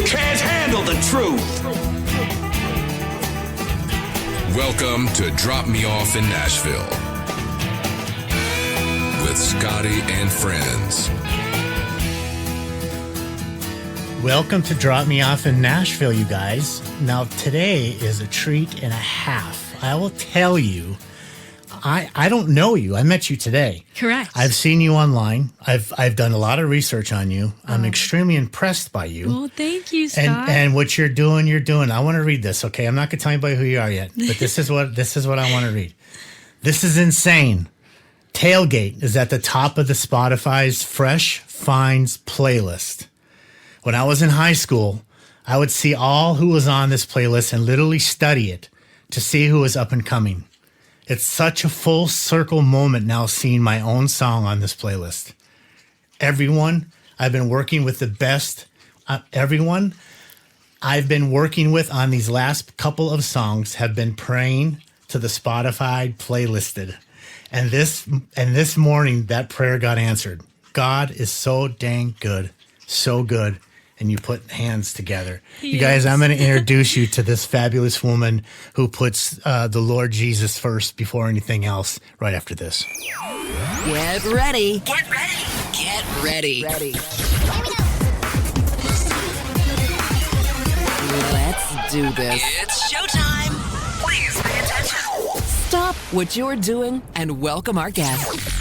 can't handle the truth. Welcome to Drop Me Off in Nashville with Scotty and friends. Welcome to Drop Me Off in Nashville, you guys. Now, today is a treat and a half. I will tell you, I don't know you. I met you today. Correct. I've seen you online. I've done a lot of research on you. I'm extremely impressed by you. Well, thank you, Scott. And what you're doing. I want to read this, okay? I'm not going to tell anybody who you are yet, but this is what I want to read. This is insane. Tailgate is at the top of the Spotify's Fresh Finds playlist. When I was in high school, I would see all who was on this playlist and literally study it to see who was up and coming. It's such a full circle moment now seeing my own song on this playlist. Everyone I've been working with the best, everyone I've been working with on these last couple of songs have been praying to the Spotify playlisted. And this morning, that prayer got answered. God is so dang good, so good. And you put hands together. You guys, I'm going to introduce you to this fabulous woman who puts the Lord Jesus first before anything else right after this. Get ready. Get ready. Get ready. Ready. Let's do this. It's showtime. Please pay attention. Stop what you're doing and welcome our guest.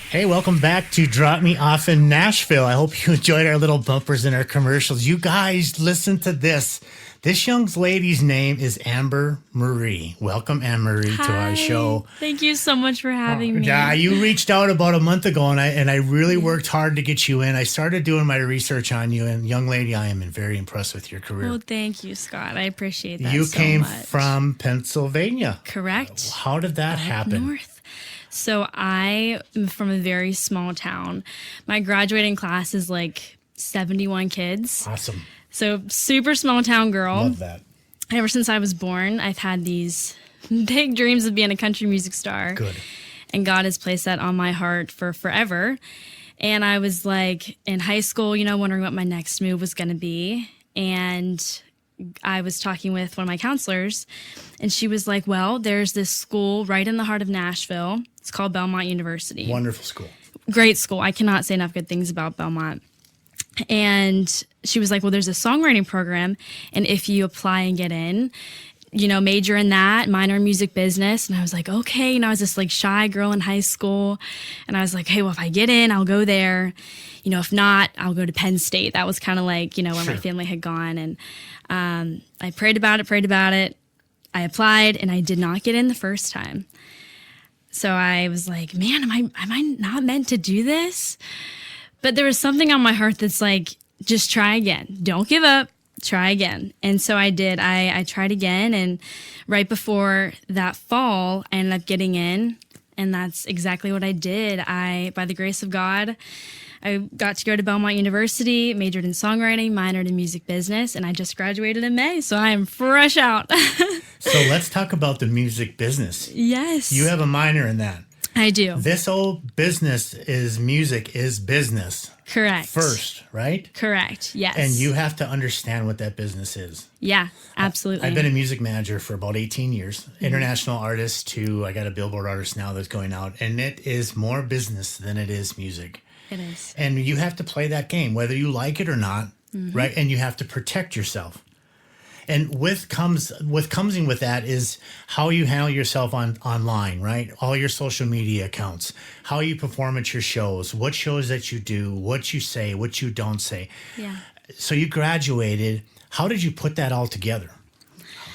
Hey, welcome back to Drop Me Off in Nashville. I hope you enjoyed our little bumpers and our commercials. You guys, listen to this. This young lady's name is Amber Marie. Welcome, Amber Marie, to our show. Thank you so much for having me. Yeah, you reached out about a month ago, and I really worked hard to get you in. I started doing my research on you, and young lady, I am very impressed with your career. Well, thank you, Scott. I appreciate that You so came much. from Pennsylvania. Correct. How did that happen? North. So I am from a very small town. My graduating class is like 71 kids. Awesome. So super small town girl. Love that. Ever since I was born, I've had these big dreams of being a country music star. Good. And God has placed that on my heart for forever. And I was like in high school, wondering what my next move was going to be. And I was talking with one of my counselors, and she was like, well, there's this school right in the heart of Nashville. It's called Belmont University. Wonderful school. Great school. I cannot say enough good things about Belmont. And she was like, well, there's a songwriting program, and if you apply and get in, major in that, minor in music business. And I was like, okay. I was this like shy girl in high school. And I was like, hey, well, if I get in, I'll go there. If not, I'll go to Penn State. That was kind of like, where my family had gone. And I prayed about it. I applied, and I did not get in the first time. So I was like, man, am I not meant to do this? But there was something on my heart that's like, just try again. Don't give up. Try again. And so I did. I tried again, and right before that fall, I ended up getting in, and that's exactly what I did. By the grace of God, I got to go to Belmont University, majored in songwriting, minored in music business, and I just graduated in May, so I am fresh out. So let's talk about the music business. Yes. You have a minor in that. I do. This old business is music is business. Correct. First, right? Correct, yes. And you have to understand what that business is. Yeah, absolutely. I've been a music manager for about 18 years. International artist to, I got a Billboard artist now that's going out. And it is more business than it is music. It is. And you have to play that game, whether you like it or not, right? And you have to protect yourself. And what comes in with that is how you handle yourself online, right? All your social media accounts, how you perform at your shows, what shows that you do, what you say, what you don't say. Yeah. So you graduated. How did you put that all together?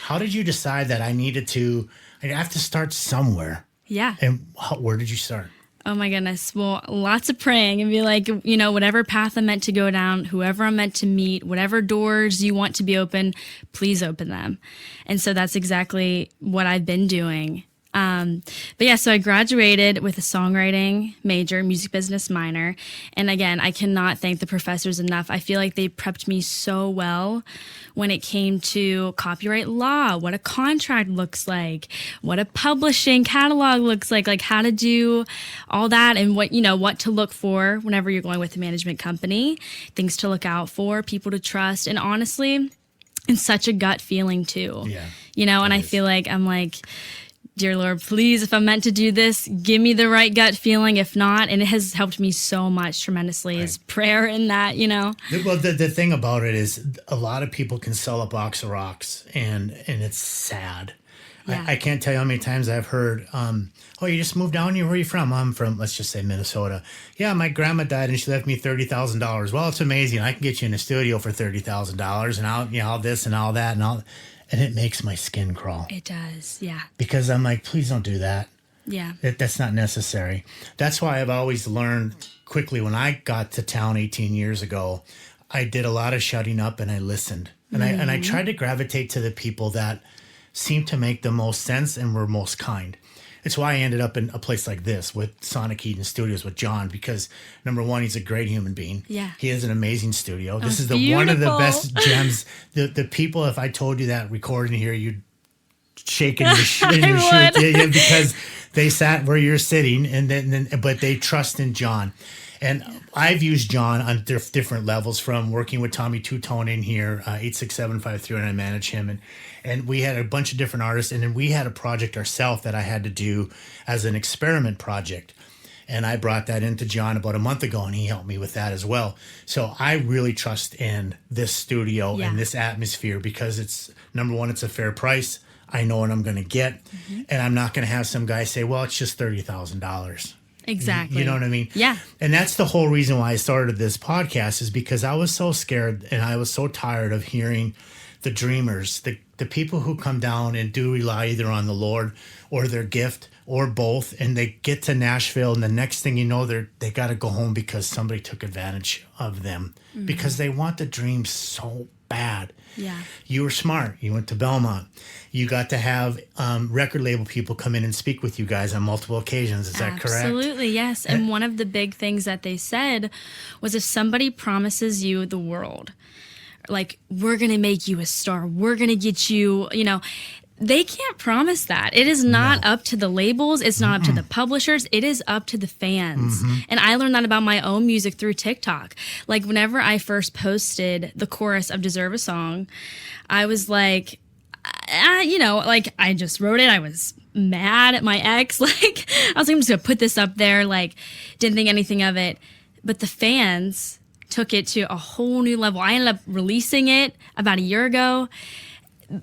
How did you decide that I have to start somewhere? Yeah. And where did you start? Oh my goodness. Well, lots of praying and be like, whatever path I'm meant to go down, whoever I'm meant to meet, whatever doors you want to be open, please open them. And so that's exactly what I've been doing. But yeah, so I graduated with a songwriting major, music business minor. And again, I cannot thank the professors enough. I feel like they prepped me so well when it came to copyright law, what a contract looks like, what a publishing catalog looks like how to do all that and what to look for whenever you're going with a management company, things to look out for, people to trust. And honestly, it's such a gut feeling too, and I feel like I'm like, dear Lord, please, if I'm meant to do this, give me the right gut feeling. If not, and it has helped me so much tremendously, is prayer in that, Well, the thing about it is a lot of people can sell a box of rocks and it's sad. Yeah. I can't tell you how many times I've heard, oh, you just moved down here? Where are you from? I'm from, let's just say Minnesota. Yeah, my grandma died and she left me $30,000. Well, it's amazing. I can get you in a studio for $30,000 and all this and all that and all. And it makes my skin crawl. It does, yeah. Because I'm like, please don't do that. Yeah. That's not necessary. That's why I've always learned quickly when I got to town 18 years ago, I did a lot of shutting up and I listened. And I tried to gravitate to the people that seemed to make the most sense and were most kind. It's why I ended up in a place like this with Sonic Eden Studios with John, because number one, he's a great human being. Yeah. He has an amazing studio. This is beautiful. One of the best gems. The people, if I told you that recording here, you'd shake in your shoes because they sat where you're sitting but they trust in John. And I've used John on different levels, from working with Tommy Two-Tone in here, 86753, and I manage him. And we had a bunch of different artists. And then we had a project ourselves that I had to do as an experiment project. And I brought that into John about a month ago, and he helped me with that as well. So I really trust in this studio and this atmosphere because it's, number one, it's a fair price. I know what I'm going to get. Mm-hmm. And I'm not going to have some guy say, well, it's just $30,000. Exactly. You know what I mean? Yeah. And that's the whole reason why I started this podcast, is because I was so scared and I was so tired of hearing the dreamers, the people who come down and do rely either on the Lord or their gift or both. And they get to Nashville and the next thing you know, they got to go home because somebody took advantage of them because they want the dream so bad. Yeah. You were smart. You went to Belmont. You got to have record label people come in and speak with you guys on multiple occasions. Is that correct? Absolutely, yes. And one of the big things that they said was, if somebody promises you the world, like, we're going to make you a star, we're going to get you, they can't promise that. It is not up to the labels. It's not up to the publishers. It is up to the fans. Mm-hmm. And I learned that about my own music through TikTok. Like, whenever I first posted the chorus of Deserve a Song, I was like, I just wrote it. I was mad at my ex. Like, I was like, I'm just going to put this up there. Like, didn't think anything of it. But the fans took it to a whole new level. I ended up releasing it about a year ago.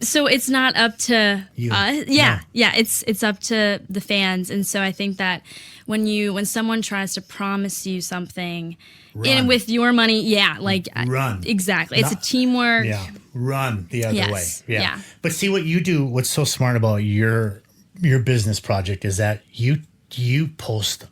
So it's not up to us. Yeah. It's up to the fans. And so I think that when someone tries to promise you something, and with your money, run. Exactly. It's a teamwork. Yeah. Run the other way. Yeah. But see what you do, what's so smart about your business project is that you post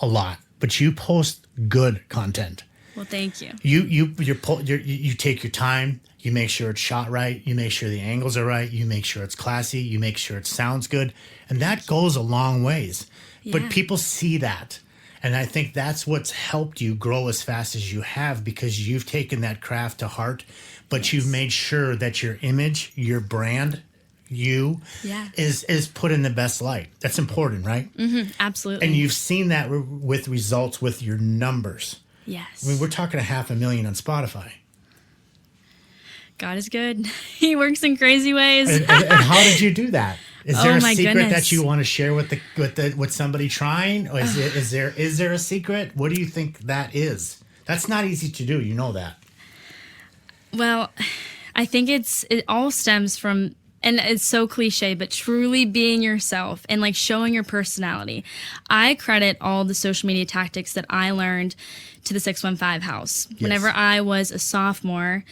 a lot, but you post good content. Well, thank you. You take your time. You make sure it's shot right. You make sure the angles are right. You make sure it's classy. You make sure it sounds good. And that goes a long ways. Yeah. But people see that. And I think that's what's helped you grow as fast as you have, because you've taken that craft to heart, but you've made sure that your image, your brand, is put in the best light. That's important, right? Mm-hmm, absolutely. And you've seen that with results with your numbers. Yes. I mean, we're talking 500,000 on Spotify. God is good. He works in crazy ways. And how did you do that? Is there a secret goodness. that you want to share with somebody trying? Or is there a secret? What do you think that is? That's not easy to do. You know that. Well, I think it all stems from, and it's so cliche, but truly being yourself and like showing your personality. I credit all the social media tactics that I learned to the 615 house. Yes. Whenever I was a sophomore,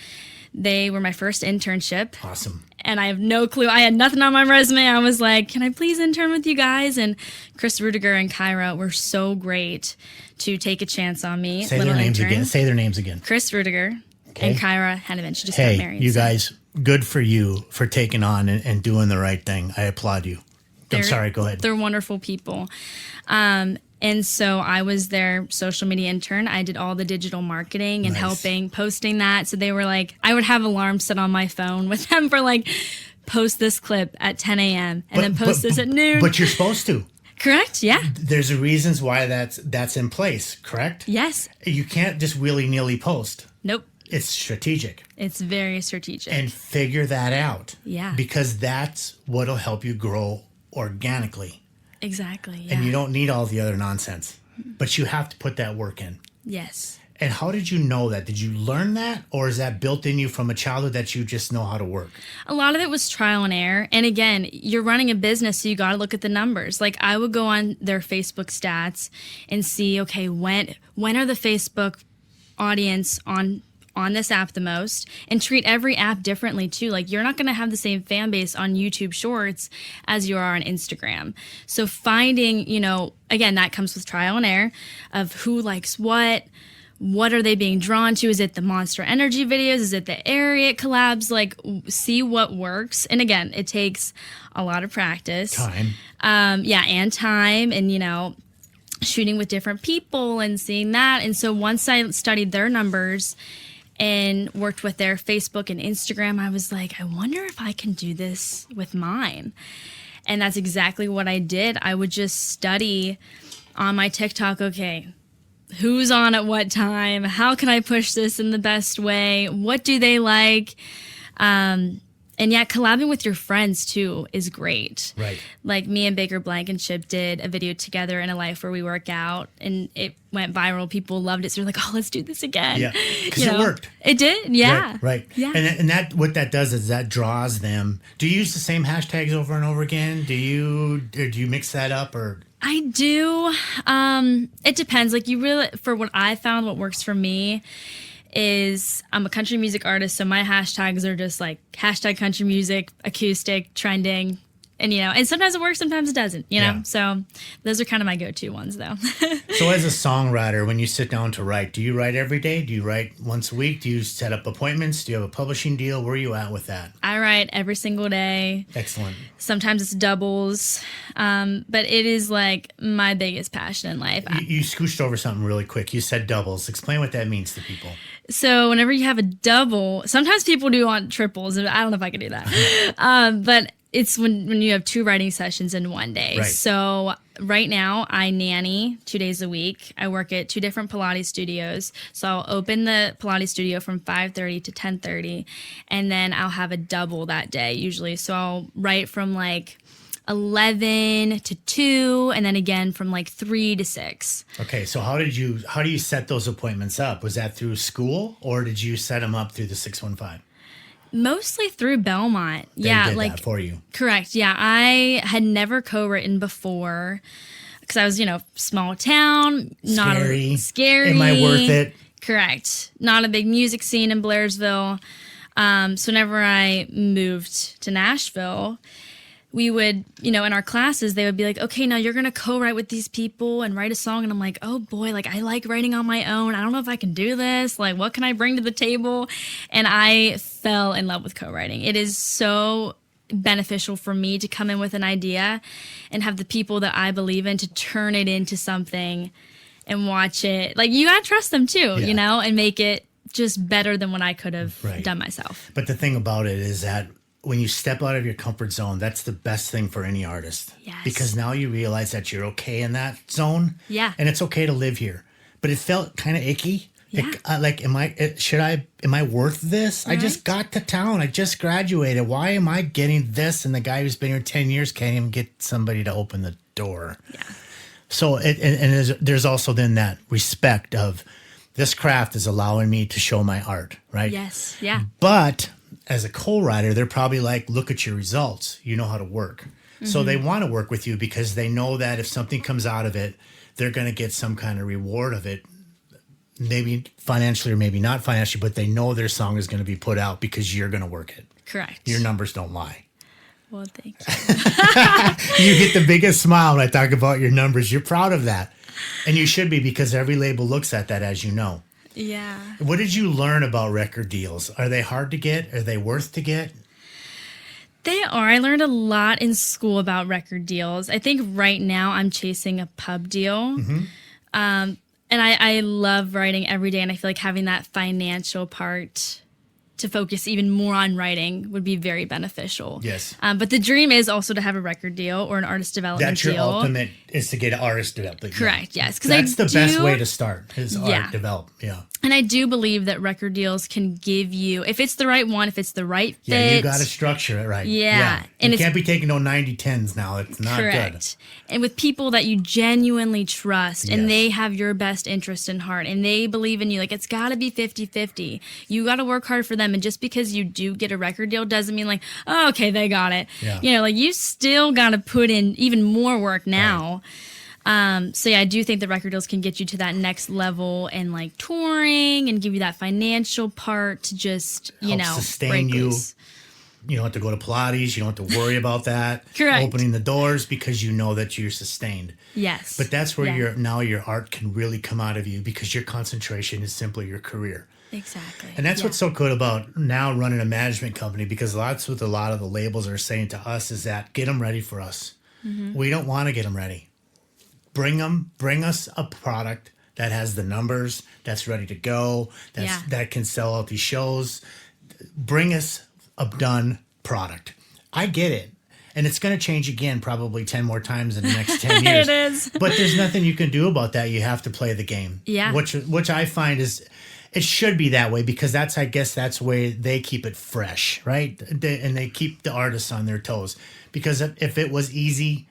they were my first internship. Awesome. And I have no clue. I had nothing on my resume. I was like, can I please intern with you guys? And Chris Rudiger and Kyra were so great to take a chance on me. Say their names again. Chris Rudiger and Kyra Hanevin. She just got married. You guys, good for you for taking on and doing the right thing. I applaud you. I'm sorry, go ahead. They're wonderful people. And so I was their social media intern. I did all the digital marketing and helping posting that. So they were like, I would have alarms set on my phone with them for like, post this clip at 10 a.m. and then post this at noon. But you're supposed to. Correct, yeah. There's reasons why that's in place, correct? Yes. You can't just willy-nilly post. Nope. It's strategic. It's very strategic. And figure that out. Yeah. Because that's what'll help you grow organically. Exactly, yeah. And you don't need all the other nonsense. But you have to put that work in. Yes. And how did you know that? Did you learn that? Or is that built in you from a childhood that you just know how to work? A lot of it was trial and error. And again, you're running a business, so you got to look at the numbers. Like I would go on their Facebook stats and see, okay, when are the Facebook audience on this app the most, and treat every app differently too. Like you're not going to have the same fan base on YouTube Shorts as you are on Instagram. So finding, again, that comes with trial and error of who likes what are they being drawn to? Is it the Monster Energy videos? Is it the Ariat collabs? Like, see what works. And again, it takes a lot of practice. Time. And time and, shooting with different people and seeing that. And so once I studied their numbers and worked with their Facebook and Instagram, I was like, I wonder if I can do this with mine. And that's exactly what I did. I would just study on my TikTok, okay, who's on at what time? How can I push this in the best way? What do they like? And yeah, collabing with your friends too is great. Right. Like me and Baker Blankenship did a video together in a life where we work out, and it went viral. People loved it. So they're like, oh, let's do this again. Yeah, because it worked. It did, yeah. Right. Yeah. And that what that does is that draws them. Do you use the same hashtags over and over again? Do you mix that up or? I do. It depends. Like for what I found, what works for me is I'm a country music artist, so my hashtags are just like hashtag country music, acoustic, trending, and sometimes it works, sometimes it doesn't, Yeah. So those are kind of my go-to ones, though. So as a songwriter, when you sit down to write, do you write every day? Do you write once a week? Do you set up appointments? Do you have a publishing deal? Where are you at with that? I write every single day. Excellent. Sometimes it's doubles, but it is like my biggest passion in life. You scooched over something really quick. You said doubles. Explain what that means to people. So whenever you have a double, sometimes people do want triples. I don't know if I can do that. But it's when you have 2 writing sessions in one day. Right. So right now I nanny 2 days a week. I work at 2 different Pilates studios. So I'll open the Pilates studio from 5:30 to 10:30, and then I'll have a double that day usually. So I'll write from like 11 to 2, and then again from like 3 to 6. Okay, so how do you set those appointments up? Was that through school, or did you set them up through the 615? Mostly through Belmont. They did that for you. Correct. Yeah, I had never co-written before because I was, small town, scary. Am I worth it? Correct. Not a big music scene in Blairsville. So whenever I moved to Nashville, we would, in our classes, they would be like, okay, now you're going to co-write with these people and write a song. And I'm like, oh boy, like I like writing on my own. I don't know if I can do this. Like, what can I bring to the table? And I fell in love with co-writing. It is so beneficial for me to come in with an idea and have the people that I believe in to turn it into something and watch it. Like, you got to trust them too, and make it just better than what I could have done myself. But the thing about it is that when you step out of your comfort zone, that's the best thing for any artist. Yes. Because now you realize that you're okay in that zone. Yeah. And it's okay to live here. But it felt kind of icky. Yeah. Am I worth this? Right. I just got to town. I just graduated. Why am I getting this? And the guy who's been here 10 years can't even get somebody to open the door. Yeah. So there's also then that respect of this craft is allowing me to show my art, right? Yes. Yeah. But as a co-writer, they're probably like, look at your results. You know how to work. Mm-hmm. So they want to work with you because they know that if something comes out of it, they're going to get some kind of reward of it. Maybe financially or maybe not financially, but they know their song is going to be put out because you're going to work it. Correct. Your numbers don't lie. Well, thank you. You get the biggest smile when I talk about your numbers. You're proud of that. And you should be, because every label looks at that, as you know. Yeah. What did you learn about record deals? Are they hard to get? Are they worth to get? They are. I learned a lot in school about record deals. I think right now I'm chasing a pub deal. And I love writing every day, and I feel like having that financial part to focus even more on writing would be very beneficial. Yes. But the dream is also to have a record deal or an artist development That's deal. your ultimate, is to get an artist development. Correct, yes. That's the best way to start, is art develop. Yeah. And I do believe that record deals can give you, if it's the right one, if it's the right fit. Yeah, you got to structure it right. Yeah. And you can't be taking no 90-10s now. It's not correct. And with people that you genuinely trust and they have your best interest in heart and they believe in you, like it's got to be 50-50. You got to work hard for them. And just because you do get a record deal doesn't mean like, oh, okay, they got it. Yeah. You know, like you still got to put in even more work now. So yeah, I do think the record deals can get you to that next level and like touring and give you that financial part to just, you Help know, sustain break you. loose. You don't have to go to Pilates. You don't have to worry about that. Correct. Opening the doors because you know that you're sustained. Yes. But that's where your art can really come out of you, because your concentration is simply your career. Exactly. And that's what's so good about now running a management company, because that's what a lot of the labels are saying to us, is that get them ready for us. We don't want to get them ready. Bring us a product that has the numbers, that's ready to go, that can sell out these shows. Bring us a done product. I get it. And it's going to change again probably 10 more times in the next 10 years. It is. But there's nothing you can do about that. You have to play the game. Yeah. Which I find is, it should be that way, because I guess that's where they keep it fresh, right? And they keep the artists on their toes. Because if it was easy,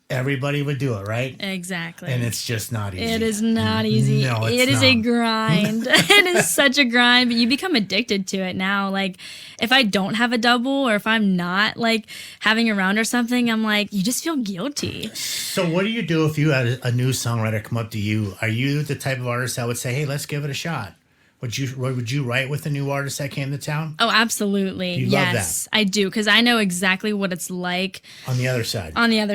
everybody would do it, right? Exactly. And it's just not easy. It is not easy. No, it's it is a not. grind. It is such a grind, but you become addicted to it now. Like if I don't have a double, or if I'm not like having a round or something, I'm like, you just feel guilty. So what do you do if you had a new songwriter come up to you? Are you the type of artist that would say, hey, let's give it a shot? Would you write with a new artist that came to town? Oh, absolutely. You yes, love that. I do, because I know exactly what it's like On the other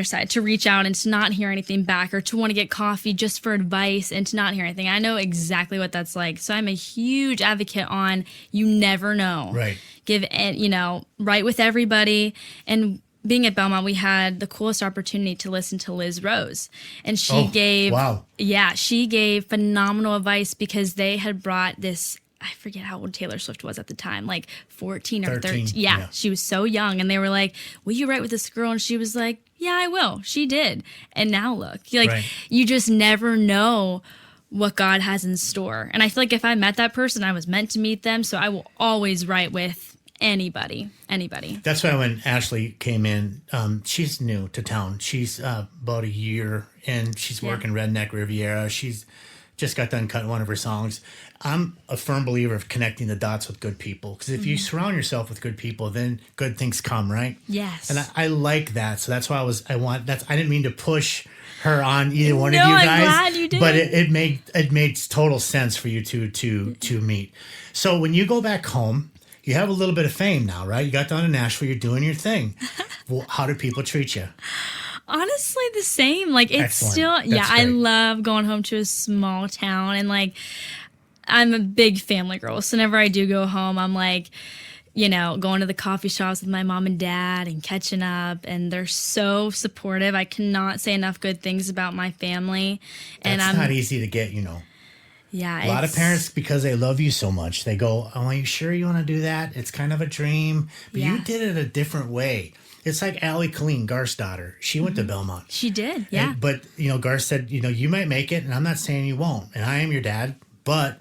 side. to reach out and to not hear anything back, or to want to get coffee just for advice and to not hear anything. I know exactly what that's like. So I'm a huge advocate on, you never know. Right. Write with everybody. And being at Belmont, we had the coolest opportunity to listen to Liz Rose. And she gave phenomenal advice, because they had brought this, I forget how old Taylor Swift was at the time, like 14 or 13. Yeah, she was so young. And they were like, will you write with this girl? And she was like, yeah, I will. She did. And now look, you just never know what God has in store. And I feel like if I met that person, I was meant to meet them. So I will always write with anybody. That's why when Ashley came in, she's new to town. She's about a year in. She's working Redneck Riviera. She's just got done cutting one of her songs. I'm a firm believer of connecting the dots with good people, because if you surround yourself with good people, then good things come, right? Yes. And I like that. So that's why I didn't mean to push her on either one of you I'm guys. glad you did. But it made total sense for you to meet. So when you go back home, you have a little bit of fame now, right? You got down to Nashville. You're doing your thing. Well, how do people treat you? Honestly, the same. Like it's Excellent. still, That's I great. love going home to a small town, and like I'm a big family girl. So whenever I do go home, I'm like, going to the coffee shops with my mom and dad and catching up, and they're so supportive. I cannot say enough good things about my family. And That's not easy to get, Yeah, a lot of parents, because they love you so much, they go, oh, are you sure you want to do that? It's kind of a dream. But you did it a different way. It's like Allie Colleen, Garth's daughter. She went to Belmont. She did, yeah. But, Garth said, you might make it, and I'm not saying you won't. And I am your dad, but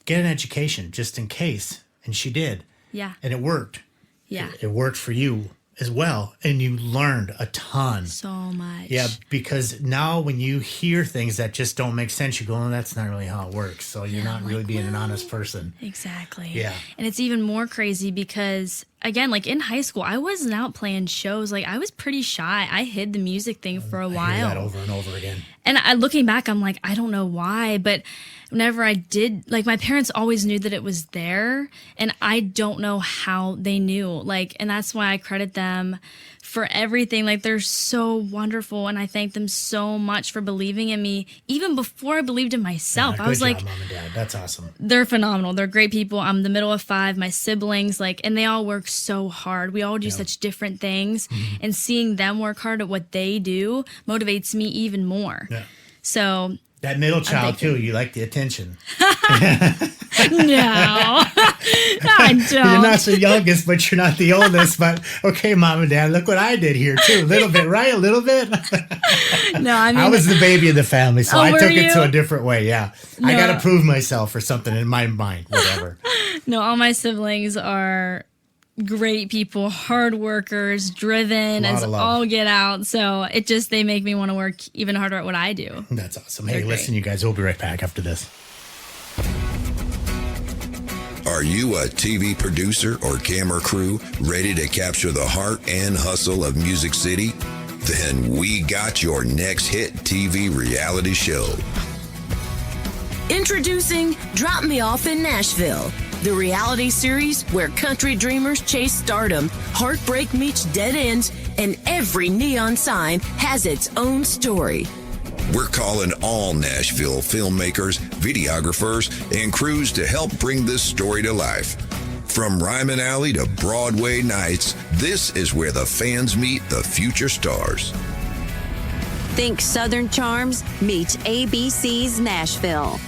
get an education just in case. And she did. Yeah. And it worked. Yeah. It worked for you as well. And you learned a ton. So much. Yeah, because now when you hear things that just don't make sense, you go, oh, that's not really how it works. So you're not really being an honest person. Exactly. Yeah. And it's even more crazy because, again, like in high school, I wasn't out playing shows. Like I was pretty shy. I hid the music thing for a while. I hear that over and over again. And looking back, I'm like, I don't know why, but whenever I did, like my parents always knew that it was there, and I don't know how they knew. Like, and that's why I credit them for everything. Like, they're so wonderful, and I thank them so much for believing in me even before I believed in myself. I was like, Mom and Dad. That's awesome. they're phenomenal. They're great people. I'm the middle of 5, my siblings, like, and they all work so hard. We all do such different things, and seeing them work hard at what they do motivates me even more. Yeah. So that middle child too, you like the attention. No, I don't. You're not the youngest, but you're not the oldest. But okay, Mom and Dad, look what I did here too. A little bit, right? A little bit. No, I mean, I was the baby of the family, so I took it to a you? different way. Yeah, No. I got to prove myself or something in my mind, whatever. No, all my siblings are great people, hard workers, driven Lot as of love. all get out. So they make me want to work even harder at what I do. That's awesome. Hey, They're listen, great. you guys, we'll be right back after this. Are you a TV producer or camera crew ready to capture the heart and hustle of Music City? Then we got your next hit TV reality show. Introducing Drop Me Off in Nashville, the reality series where country dreamers chase stardom, heartbreak meets dead ends, and every neon sign has its own story. We're calling all Nashville filmmakers, videographers, and crews to help bring this story to life. From Ryman Alley to Broadway nights, this is where the fans meet the future stars. Think Southern Charms meets ABC's Nashville.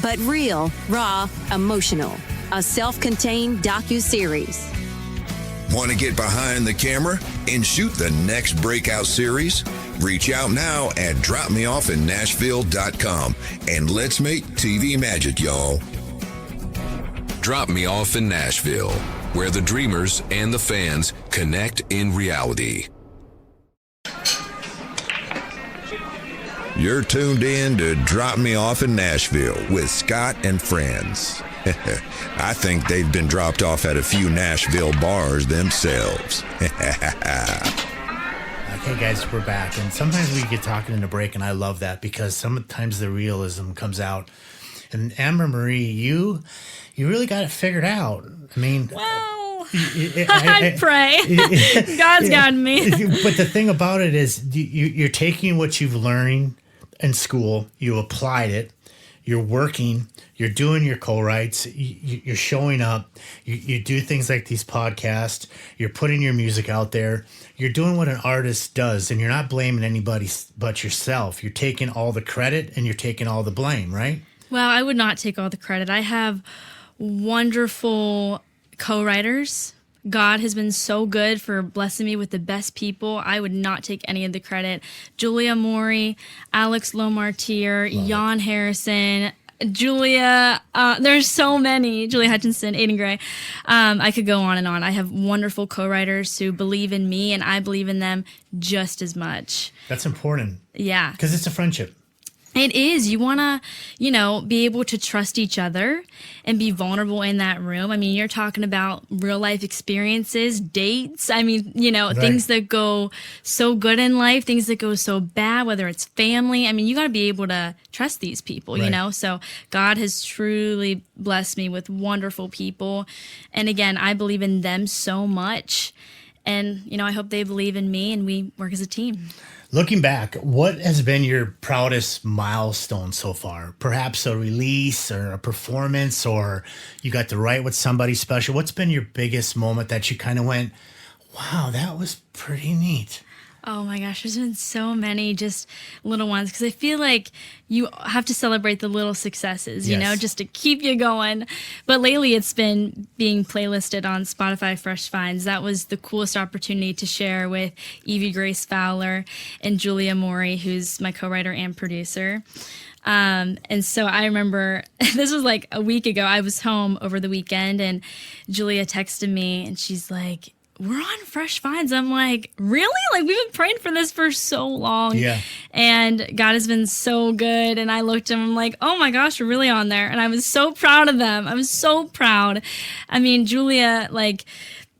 But real, raw, emotional. A self-contained docuseries. Want to get behind the camera and shoot the next breakout series? Reach out now at dropmeoffinnashville.com and let's make TV magic, y'all. Drop Me Off in Nashville, where the dreamers and the fans connect in reality. You're tuned in to Drop Me Off in Nashville with Scott and friends. I think they've been dropped off at a few Nashville bars themselves. Okay, guys, we're back. And sometimes we get talking in a break, and I love that because sometimes the realism comes out. And Amber Marie, you really got it figured out. I mean, Wow. I pray. God's gotten me. But the thing about it is you're taking what you've learned in school, you applied it, you're working, you're doing your co-writes, you're showing up, you do things like these podcasts, you're putting your music out there, you're doing what an artist does, and you're not blaming anybody but yourself. You're taking all the credit and you're taking all the blame, right? Well, I would not take all the credit. I have wonderful co-writers. God has been so good for blessing me with the best people. I would not take any of the credit. Julia Maury, Alex Lomartier, Jan Harrison, Julia, there's so many. Julia Hutchinson, Aiden Gray. I could go on and on. I have wonderful co-writers who believe in me, and I believe in them just as much. That's important. Yeah. Because it's a friendship. It is. You want to, be able to trust each other and be vulnerable in that room. I mean, you're talking about real life experiences, dates. I mean, Right. things that go so good in life, things that go so bad, whether it's family. I mean, you got to be able to trust these people, Right. So God has truly blessed me with wonderful people. And again, I believe in them so much. And, I hope they believe in me and we work as a team. Looking back, what has been your proudest milestone so far? Perhaps a release or a performance, or you got to write with somebody special. What's been your biggest moment that you kind of went, wow, that was pretty neat? Oh my gosh, there's been so many just little ones because I feel like you have to celebrate the little successes, Yes. just to keep you going. But lately it's been being playlisted on Spotify Fresh Finds. That was the coolest opportunity to share with Evie Grace Fowler and Julia Maury, who's my co-writer and producer. And so I remember this was like a week ago. I was home over the weekend and Julia texted me and she's like, we're on Fresh Finds. I'm like, really? Like, we've been praying for this for so long. Yeah. And God has been so good. And I looked at him, I'm like, oh my gosh, we're really on there. And I was so proud of them. I was so proud. I mean, Julia,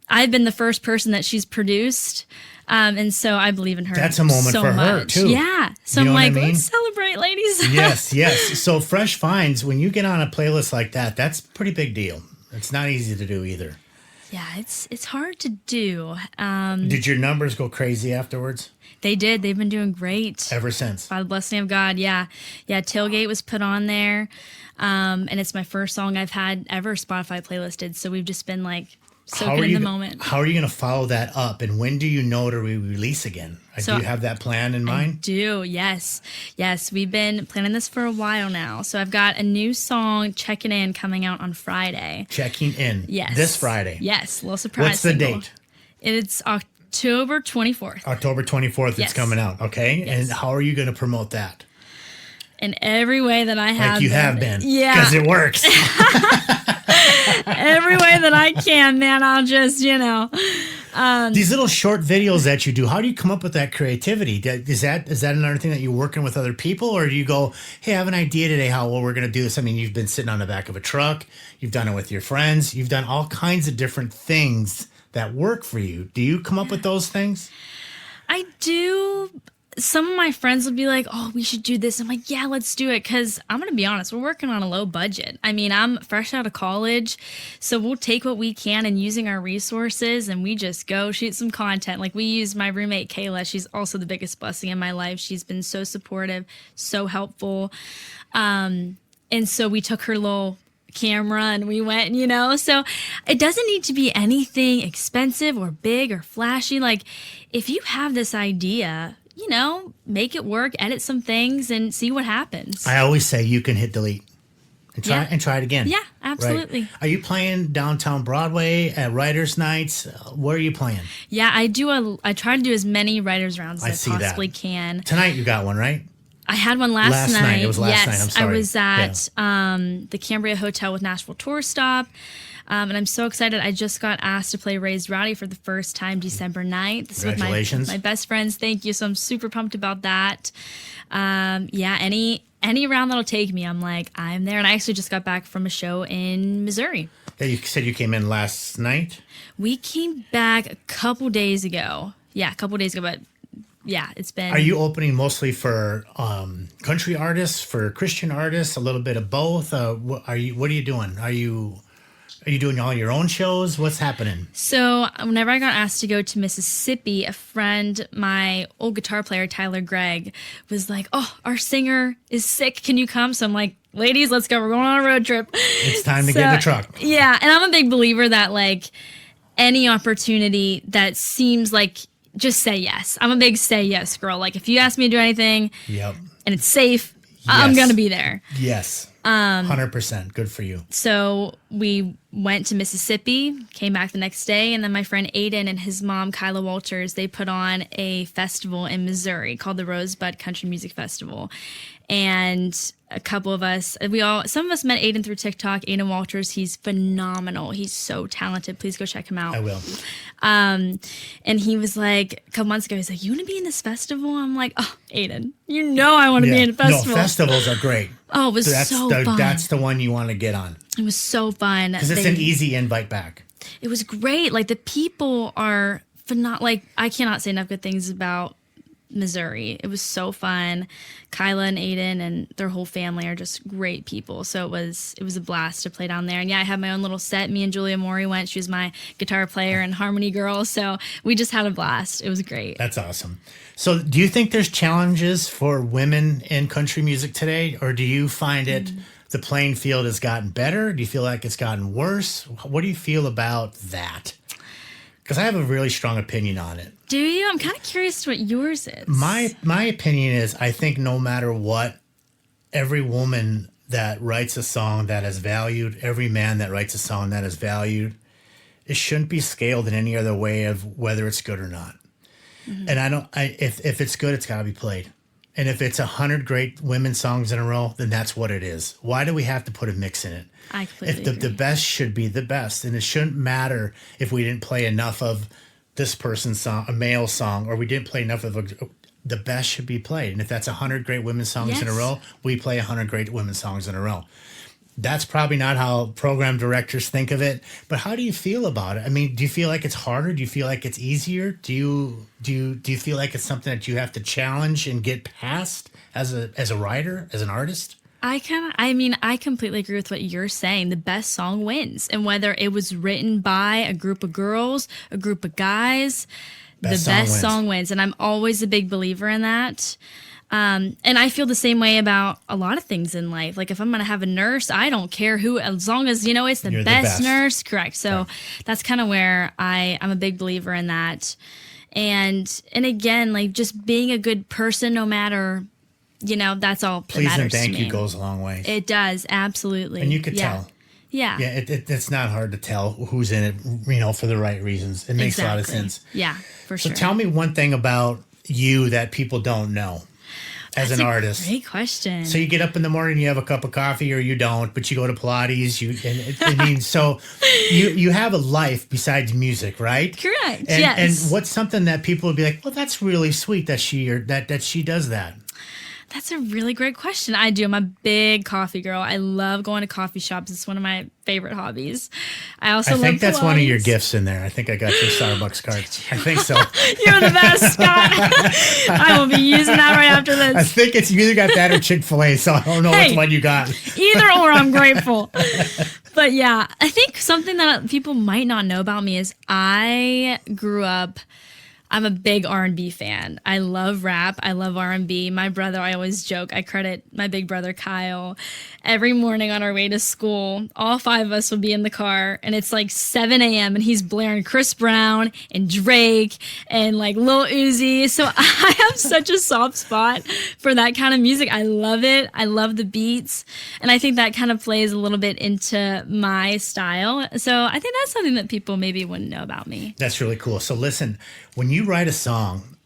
I've been the first person that she's produced. And so I believe in her. That's a moment so for her, much. too. Yeah. So You know I'm what I like, mean? let's celebrate, ladies. Yes. So Fresh Finds, when you get on a playlist like that, that's a pretty big deal. It's not easy to do either. Yeah, it's hard to do. Did your numbers go crazy afterwards? They did. They've been doing great. Ever since. By the blessing of God, yeah. Yeah, Tailgate was put on there. And it's my first song I've had ever Spotify playlisted. So we've just been like soaking in the moment. How are you going to follow that up? And when do you know to release again? Do you have that plan in mind? I do, yes. Yes, we've been planning this for a while now. So I've got a new song, Checking In, coming out on Friday. Checking In? Yes. This Friday? Yes, a little surprise. What's the single. date? It's October 24th. October 24th, Yes. It's coming out, okay? Yes. And how are you going to promote that? In every way that I have Like you have been. Yeah. Because it works. Every way that I can, man. I'll just, These little short videos that you do, how do you come up with that creativity? Is that another thing that you're working with other people? Or do you go, hey, I have an idea today we're going to do this? I mean, you've been sitting on the back of a truck. You've done it with your friends. You've done all kinds of different things that work for you. Do you come up with those things? I do. Some of my friends will be like, oh, we should do this. I'm like, yeah, let's do it. Because I'm going to be honest, we're working on a low budget. I mean, I'm fresh out of college. So we'll take what we can and using our resources and we just go shoot some content. Like we use my roommate, Kayla. She's also the biggest blessing in my life. She's been so supportive, so helpful. And so we took her little camera and we went, so it doesn't need to be anything expensive or big or flashy. Like if you have this idea, make it work, edit some things and see what happens. I always say you can hit delete and try it again. Yeah, absolutely. Right? Are you playing downtown Broadway at writers' nights? Where are you playing? Yeah, I try to do as many writers rounds as I possibly can. Tonight you got one, right? I had one last night. It was last night. I'm sorry. I was at the Cambria Hotel with Nashville Tour Stop. And I'm so excited. I just got asked to play Raised Rowdy for the first time December 9th. This Congratulations. With my best friends. Thank you. So I'm super pumped about that. Any round that'll take me, I'm like, I'm there. And I actually just got back from a show in Missouri. Yeah, you said you came in last night? We came back a couple days ago. Yeah, a couple days ago, but yeah, it's been... Are you opening mostly for country artists, for Christian artists, a little bit of both? What are you doing? Are you doing all your own shows? What's happening? So whenever I got asked to go to Mississippi, a friend, my old guitar player, Tyler Gregg, was like, oh, our singer is sick. Can you come? So I'm like, ladies, let's go. We're going on a road trip. It's time to get in the truck. Yeah. And I'm a big believer that like any opportunity that seems like just say yes. I'm a big say yes girl. Like if you ask me to do anything and it's safe, I'm going to be there. Yes. 100%. Good for you. So we went to Mississippi, came back the next day, and then my friend Aiden and his mom, Kyla Walters, they put on a festival in Missouri called the Rosebud Country Music Festival. And a couple of us, some of us met Aiden through TikTok. Aiden Walters, he's phenomenal. He's so talented. Please go check him out. I will. And he was like, a couple months ago, he's like, you want to be in this festival? I'm like, oh, Aiden, I want to be in a festival. No, festivals are great. Oh, it was so fun. That's the one you want to get on. It was so fun. Because it's an easy invite back. It was great. Like the people are phenomenal. Like I cannot say enough good things about Missouri. It was so fun. Kyla and Aiden and their whole family are just great people. So it was a blast to play down there. And yeah, I had my own little set. Me and Julia Maury went. She was my guitar player and harmony girl. So we just had a blast. It was great. That's awesome. So do you think there's challenges for women in country music today? Or do you find it the playing field has gotten better? Do you feel like it's gotten worse? What do you feel about that? Because I have a really strong opinion on it. Do you? I'm kind of curious what yours is. My opinion is I think no matter what, every woman that writes a song that is valued, every man that writes a song that is valued, it shouldn't be scaled in any other way of whether it's good or not. Mm-hmm. And if it's good, it's got to be played. And if it's 100 great women's songs in a row, then that's what it is. Why do we have to put a mix in it? I completely agree. The best should be the best. And it shouldn't matter if we didn't play enough of this person's song, a male song, or we didn't play enough of the best should be played. And if that's 100 great women's songs in a row, we play 100 great women's songs in a row. That's probably not how program directors think of it, but how do you feel about it? I mean, do you feel like it's harder? Do you feel like it's easier? Do you feel like it's something that you have to challenge and get past as a writer, as an artist? I completely agree with what you're saying. The best song wins. And whether it was written by a group of girls, a group of guys, the best song wins. And I'm always a big believer in that. And I feel the same way about a lot of things in life. Like if I'm going to have a nurse, I don't care who, as long as, it's the best nurse. Correct. So that's kind of where I'm a big believer in that. And again, like just being a good person, no matter, that's all that matters to me. Please and thank you goes a long way. It does. Absolutely. And you could tell. Yeah. Yeah. It's not hard to tell who's in it, for the right reasons. It makes a lot of sense. Yeah, for sure. So tell me one thing about you that people don't know. As an artist. Great question. So you get up in the morning, you have a cup of coffee, or you don't, but you go to Pilates. So you have a life besides music, right? Correct. And, yes. And what's something that people would be like, well, that's really sweet that she does that. That's a really great question. I do. I'm a big coffee girl. I love going to coffee shops. It's one of my favorite hobbies. I think that's one of your gifts in there. I think I got your Starbucks card. I think so. You're the best, Scott. I will be using that right after this. I think it's you either got that or Chick-fil-A, so I don't know which one you got. Either or, I'm grateful. But yeah, I think something that people might not know about me is I grew up, I'm a big R&B fan. I love rap. I love R&B. My brother, I always joke, I credit my big brother, Kyle. Every morning on our way to school, all 5 of us would be in the car, and it's like 7 a.m., and he's blaring Chris Brown and Drake and like Lil Uzi. So I have such a soft spot for that kind of music. I love it. I love the beats. And I think that kind of plays a little bit into my style. So I think that's something that people maybe wouldn't know about me. That's really cool. So listen, when you write a song,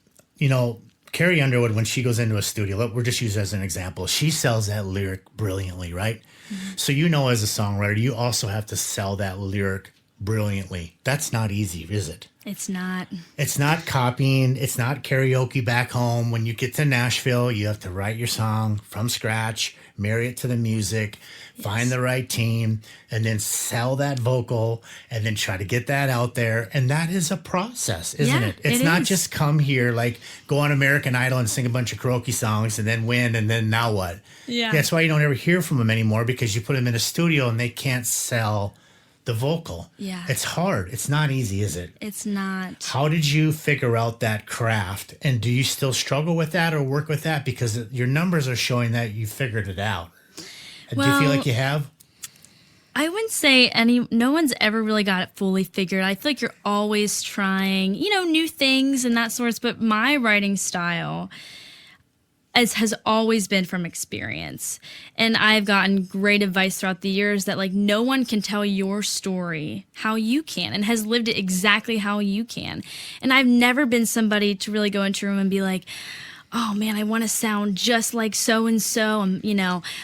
Carrie Underwood, when she goes into a studio, we're just use as an example, she sells that lyric brilliantly, right? Mm-hmm. So as a songwriter, you also have to sell that lyric brilliantly. That's not easy, is it? It's not. It's not copying. It's not karaoke back home. When you get to Nashville, you have to write your song from scratch, marry it to the music, find the right team, and then sell that vocal, and then try to get that out there. And that is a process, isn't it? It's not just come here, like go on American Idol and sing a bunch of karaoke songs and then win, and then now what? Yeah. That's why you don't ever hear from them anymore, because you put them in a studio and they can't sell the vocal. Yeah. It's hard. It's not easy, is it? It's not. How did you figure out that craft? And do you still struggle with that or work with that? Because your numbers are showing that you figured it out. Do you feel like you have? I wouldn't say no one's ever really got it fully figured. I feel like you're always trying, new things and that sorts. But my writing style has always been from experience. And I've gotten great advice throughout the years that like no one can tell your story how you can and has lived it exactly how you can. And I've never been somebody to really go into a room and be like, oh man, I want to sound just like so-and-so.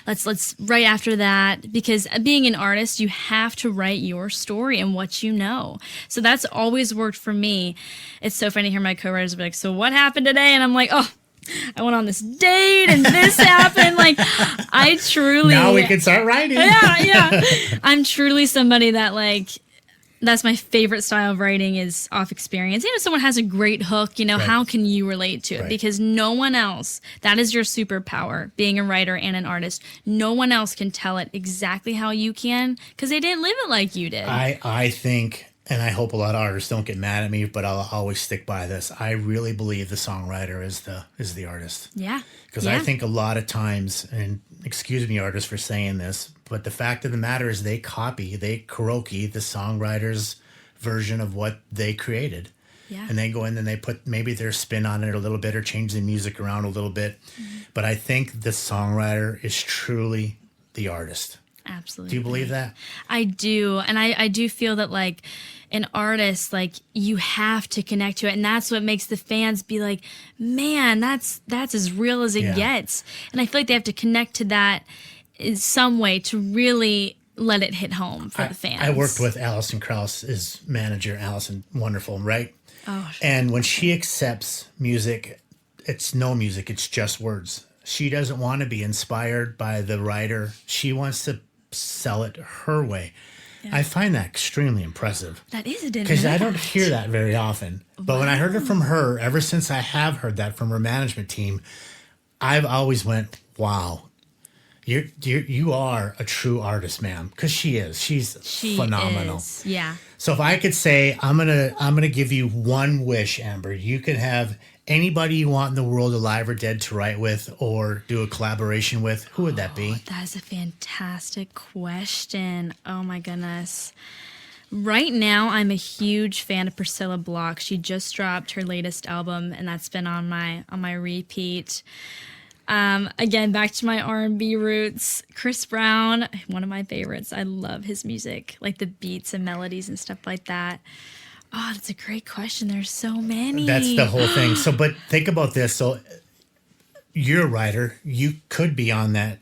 Let's write after that. Because being an artist, you have to write your story and what you know. So that's always worked for me. It's so funny to hear my co-writers be like, so what happened today? And I'm like, oh, I went on this date and this happened. Like, I truly... Now we can start writing. Yeah. I'm truly somebody that, like, that's my favorite style of writing is off experience. If someone has a great hook, right. How can you relate to it? Right. Because no one else, that is your superpower, being a writer and an artist. No one else can tell it exactly how you can because they didn't live it like you did. I think... And I hope a lot of artists don't get mad at me, but I'll always stick by this. I really believe the songwriter is the artist. Yeah. Because I think a lot of times, and excuse me, artists, for saying this, but the fact of the matter is they karaoke the songwriter's version of what they created. Yeah. And they go in and they put maybe their spin on it a little bit or change the music around a little bit. Mm-hmm. But I think the songwriter is truly the artist. Absolutely. Do you believe that? I do. And I do feel that, like, an artist, like, you have to connect to it. And that's what makes the fans be like, man, that's as real as it gets. And I feel like they have to connect to that in some way to really let it hit home for the fans. I worked with Alison Krauss, his manager. Alison, wonderful, right? Oh, sure. And when she accepts music, it's no music, it's just words. She doesn't want to be inspired by the writer. She wants to sell it her way. Yeah. I find that extremely impressive. That is a different. Because I don't hear that very often. But when I heard it from her, ever since I have heard that from her management team, I've always went, wow. You are a true artist, ma'am, because she is. She's phenomenal. Is. Yeah. So if I could say, I'm gonna give you one wish, Amber. You could have anybody you want in the world, alive or dead, to write with or do a collaboration with. Who would that be? That is a fantastic question. Oh my goodness. Right now, I'm a huge fan of Priscilla Block. She just dropped her latest album, and that's been on my repeat. Again, back to my R&B roots. Chris Brown, one of my favorites. I love his music, like the beats and melodies and stuff like that. Oh, that's a great question. There's so many. That's the whole thing. So, but think about this. So, you're a writer. You could be on that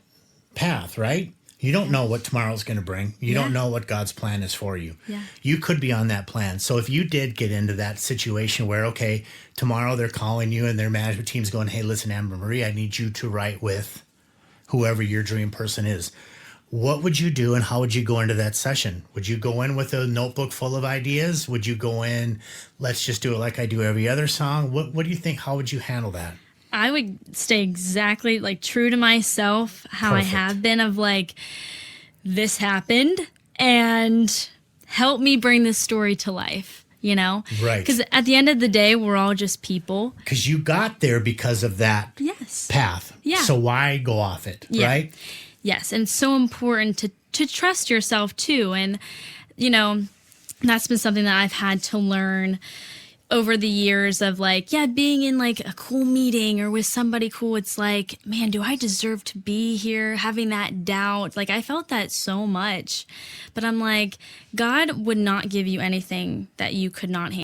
path, right? You don't know what tomorrow's going to bring. You don't know what God's plan is for you. Yeah. You could be on that plan. So if you did get into that situation where, okay, tomorrow they're calling you and their management team's going, hey, listen, Amber Marie, I need you to write with whoever your dream person is. What would you do and how would you go into that session? Would you go in with a notebook full of ideas? Would you go in, let's just do it like I do every other song? What do you think? How would you handle that? I would stay exactly like true to myself, how Perfect. I have been, of like, this happened and help me bring this story to life, you know? Right. Because at the end of the day, we're all just people. Because you got there because of that path. Yeah. So why go off it, right? Yes. And it's so important to trust yourself too. And, you know, that's been something that I've had to learn over the years of like, being in like a cool meeting or with somebody cool. It's like, man, do I deserve to be here? Having that doubt. Like I felt that so much, but I'm like, God would not give you anything that you could not handle.